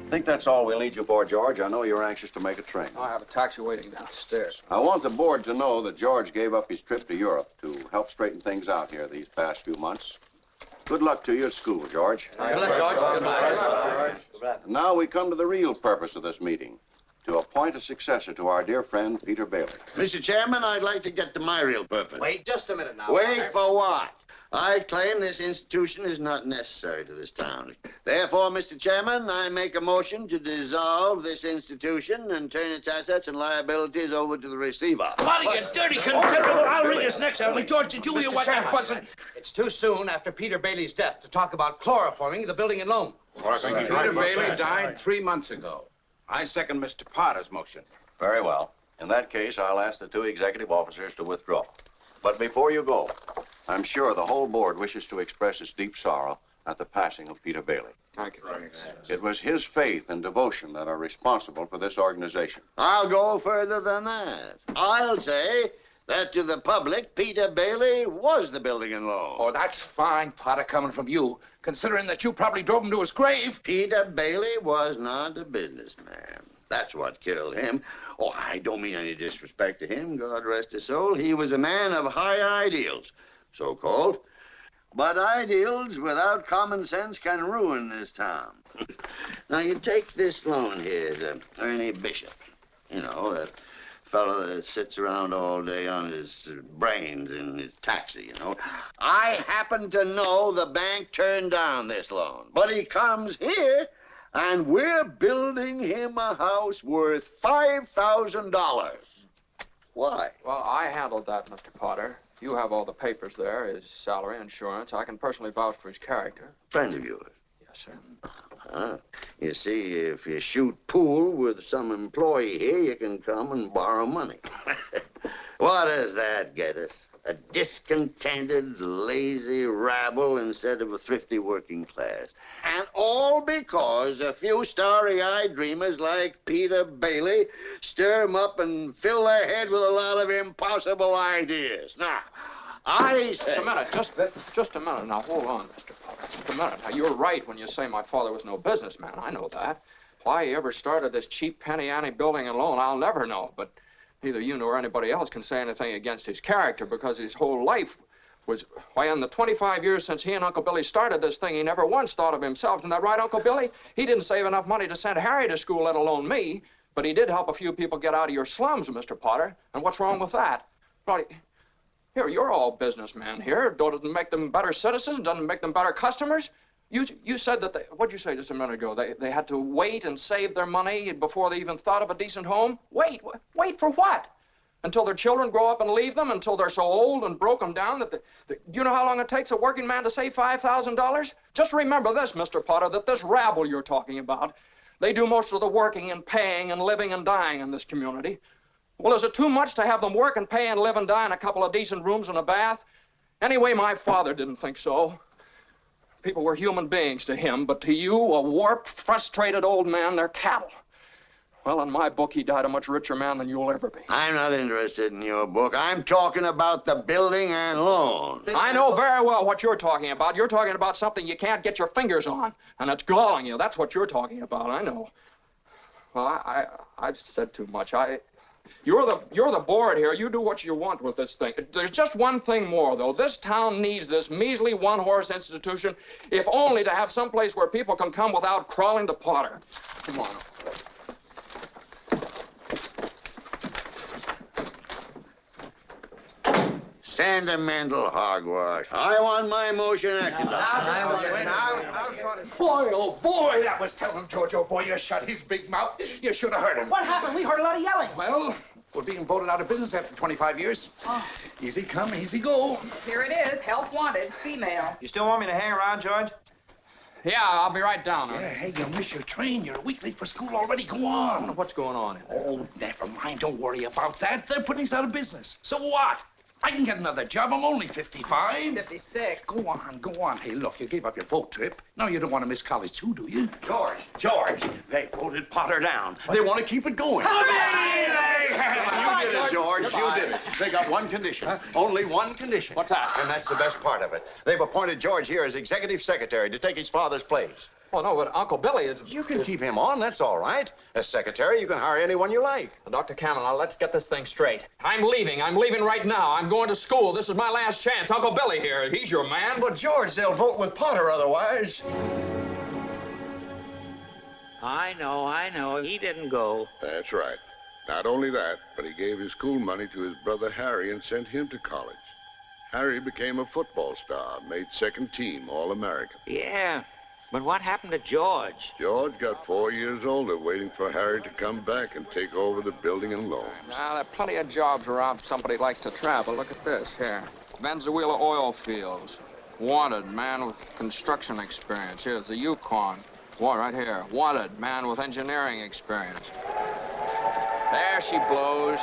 I think that's all we'll need you for, George. I know you're anxious to make a train. I have a taxi waiting downstairs. I want the board to know that George gave up his trip to Europe to help straighten things out here these past few months. Good luck to you at school, George. Good luck, George. Good luck. And now we come to the real purpose of this meeting, to appoint a successor to our dear friend, Peter Bailey. Mr. Chairman, I'd like to get to my real purpose. Wait just a minute now. Wait for what? I claim this institution is not necessary to this town. Therefore, Mr. Chairman, I make a motion to dissolve this institution and turn its assets and liabilities over to the receiver. Bloody, you dirty considerable. I'll read this next time. George, did you hear what that wasn't? It's too soon after Peter Bailey's death to talk about chloroforming the building and loan. Peter Bailey died 3 months ago. I second Mr. Potter's motion. Very well. In that case, I'll ask the 2 executive officers to withdraw. But before you go, I'm sure the whole board wishes to express its deep sorrow at the passing of Peter Bailey. Thank you. It was his faith and devotion that are responsible for this organization. I'll go further than that. I'll say that to the public, Peter Bailey was the building and loan. Oh, that's fine, Potter, coming from you, considering that you probably drove him to his grave. Peter Bailey was not a businessman. That's what killed him. Oh, I don't mean any disrespect to him, God rest his soul. He was a man of high ideals, so-called. But ideals without common sense can ruin this town. Now, you take this loan here to Ernie Bishop. You know, that fellow that sits around all day on his brains in his taxi, you know. I happen to know the bank turned down this loan, but he comes here, and we're building him a house worth $5,000. Why? Well, I handled that, Mr. Potter. You have all the papers there, his salary, insurance. I can personally vouch for his character. Friend of yours? Yes, sir. You see, if you shoot pool with some employee here, you can come and borrow money. What does that get us? A discontented, lazy rabble instead of a thrifty working class. And all because a few starry-eyed dreamers like Peter Bailey stir 'em up and fill their head with a lot of impossible ideas. Now, I say... Just a minute. Just a minute. Now, hold on, Mr. Potter. Just a minute. Now, you're right when you say my father was no businessman. I know that. Why he ever started this cheap penny-ante building and loan, I'll never know. But neither you nor anybody else can say anything against his character because his whole life was... Why, in the 25 years since he and Uncle Billy started this thing, he never once thought of himself. Isn't that right, Uncle Billy? He didn't save enough money to send Harry to school, let alone me. But he did help a few people get out of your slums, Mr. Potter. And what's wrong with that? Bloody... Here, you're all businessmen here. Doesn't it make them better citizens? Doesn't it make them better customers? You said that they... What'd you say just a minute ago? They had to wait and save their money before they even thought of a decent home? Wait for what? Until their children grow up and leave them? Until they're so old and broken down that... Do you know how long it takes a working man to save $5,000? Just remember this, Mr. Potter, that this rabble you're talking about, they do most of the working and paying and living and dying in this community. Well, is it too much to have them work and pay and live and die in a couple of decent rooms and a bath? Anyway, my father didn't think so. People were human beings to him, but to you, a warped, frustrated old man, they're cattle. Well, in my book, he died a much richer man than you'll ever be. I'm not interested in your book. I'm talking about the building and loan. I know very well what you're talking about. You're talking about something you can't get your fingers on, and it's galling you. That's what you're talking about, I know. Well, I've said too much. You're the board here. You do what you want with this thing. There's just one thing more, though. This town needs this measly one-horse institution, if only to have some place where people can come without crawling to Potter. Come on. Sentimental hogwash. I want my motion acted on. Boy, oh boy, that was telling, George. Oh boy, you shut his big mouth. You should have heard him. What happened? We heard a lot of yelling. Well, we're being voted out of business after 25 years. Oh. Easy come, easy go. Here it is. Help wanted. Female. You still want me to hang around, George? Yeah, I'll be right down. Yeah, hey, you miss your train. You're a week late for school already. Go on. I wonder what's going on. Oh, never mind. Don't worry about that. They're putting us out of business. So what? I can get another job. I'm only 55. 56. Go on, go on. Hey, look, you gave up your boat trip. Now you don't want to miss college, too, do you? George, they voted Potter down. They want to keep it going. Hooray! You did it, George. You did it. They got one condition. Only one condition. What's that? And that's the best part of it. They've appointed George here as executive secretary to take his father's place. Well, no, but Uncle Billy is... You can keep him on, that's all right. As secretary, you can hire anyone you like. Dr. Cameron, now let's get this thing straight. I'm leaving right now. I'm going to school. This is my last chance. Uncle Billy here, he's your man. But, George, they'll vote with Potter otherwise. I know. He didn't go. That's right. Not only that, but he gave his school money to his brother Harry and sent him to college. Harry became a football star, made second team All-American. Yeah, but what happened to George? George got 4 years older, waiting for Harry to come back and take over the building and loans. Now, there are plenty of jobs around if somebody likes to travel. Look at this, here. Venezuela oil fields. Wanted, man with construction experience. Here's the Yukon. What, right here. Wanted, man with engineering experience. There she blows.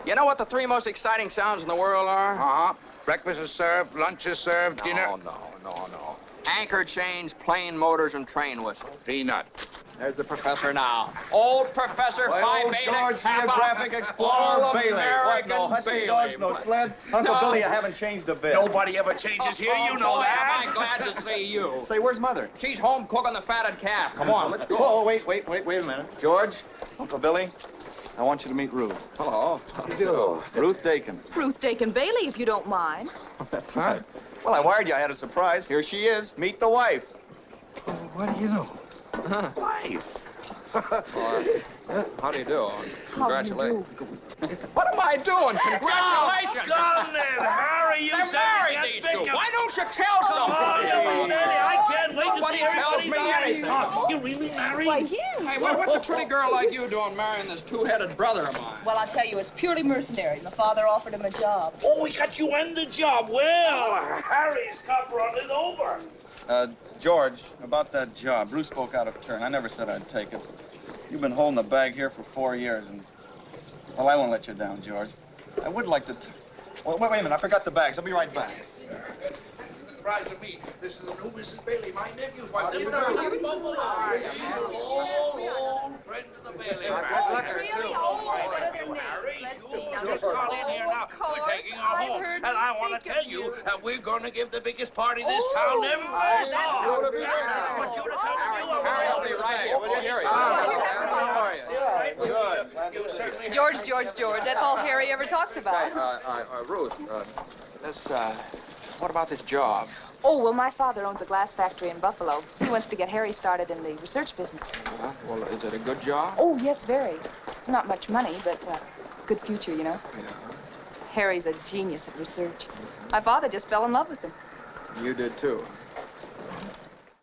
You know what the 3 most exciting sounds in the world are? Uh-huh. Breakfast is served, lunch is served, dinner... No. Anchor chains, plane motors, and train whistles. Peanut. There's the professor now. Old Professor Phi Beta George, Kappa. Geographic Explorer Bailey. What, no All-American husky Bailey. dogs, no sleds? Uncle No. Billy, you haven't changed a bit. Nobody ever changes here, you know boy, that. am I glad to see you. Say, where's Mother? She's home cooking the fatted calf. Come on, let's go. Oh, wait a minute. George, Uncle Billy, I want you to meet Ruth. Hello. How do you do? Ruth Dakin. Ruth Dakin Bailey, if you don't mind. That's right. Well, I wired you. I had a surprise. Here she is. Meet the wife. What do you know? Wife. How do you do? Congratulations. do? What am I doing? Congratulations. Come then, Harry, you They're said married, you these got two. big- Why don't you tell somebody? I can't wait to Nobody see tells everybody's me eyes. anything. You really married? Why, yeah. Hey, what's a pretty girl like you doing marrying this two-headed brother of mine? Well, I'll tell you, it's purely mercenary. My father offered him a job. Oh, we got you on the job. Well, Harry's cup running over. George, about that job. Bruce spoke out of turn. I never said I'd take it. You've been holding the bag here for 4 years, and... Well, I won't let you down, George. I would like to... Well, wait a minute. I forgot the bags. I'll be right back. Surprise to me. This is the new Mrs. Bailey, my nephew's wife. Old Friend of the Bailey. Really? Oh, what are their names? Let's see. Now, Just got in here now. of course, We're taking her I've home. heard And I want to speak tell of you you. that we're going to give the biggest party this town ever that saw. sounds I great. want you to come and Harry, I'll be right here. Will you hear you? George, that's all Harry ever talks about. Ruth, what about this job? Oh, well, my father owns a glass factory in Buffalo. He wants to get Harry started in the research business. Well, is it a good job? Oh, yes, very. Not much money, but good future, you know. Yeah. Harry's a genius at research. My father just fell in love with him. You did, too.